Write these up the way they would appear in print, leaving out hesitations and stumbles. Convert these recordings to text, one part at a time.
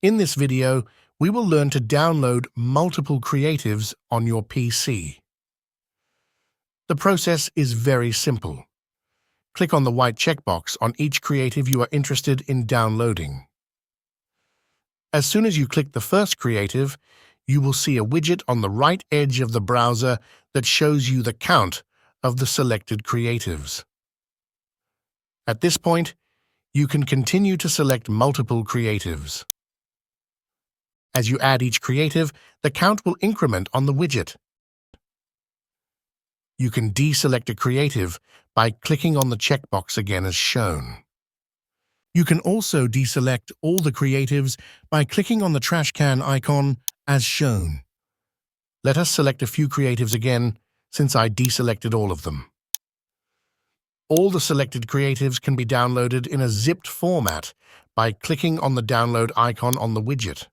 In this video, we will learn to download multiple creatives on your PC. The process is very simple. Click on the white checkbox on each creative you are interested in downloading. As soon as you click the first creative, you will see a widget on the right edge of the browser that shows you the count of the selected creatives. At this point, you can continue to select multiple creatives. As you add each creative, the count will increment on the widget. You can deselect a creative by clicking on the checkbox again as shown. You can also deselect all the creatives by clicking on the trash can icon as shown. Let us select a few creatives again, since I deselected all of them. All the selected creatives can be downloaded in a zipped format by clicking on the download icon on the widget.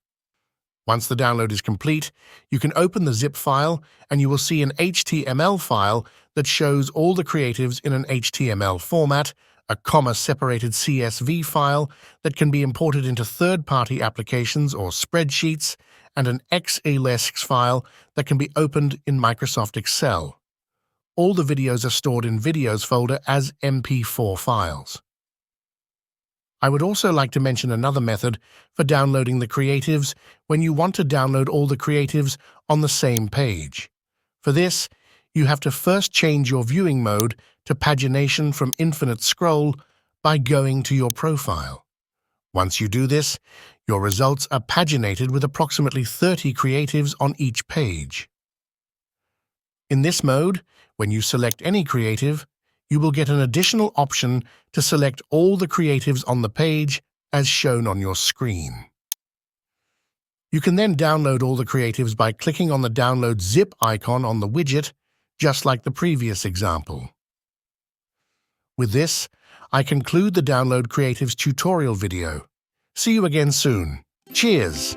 Once the download is complete, you can open the zip file and you will see an HTML file that shows all the creatives in an HTML format, a comma-separated CSV file that can be imported into third-party applications or spreadsheets, and an XLSX file that can be opened in Microsoft Excel. All the videos are stored in Videos folder as MP4 files. I would also like to mention another method for downloading the creatives when you want to download all the creatives on the same page. For this, you have to first change your viewing mode to pagination from infinite scroll by going to your profile. Once you do this, your results are paginated with approximately 30 creatives on each page. In this mode, when you select any creative, you will get an additional option to select all the creatives on the page as shown on your screen. You can then download all the creatives by clicking on the download zip icon on the widget, just like the previous example. With this, I conclude the Download Creatives tutorial video. See you again soon. Cheers!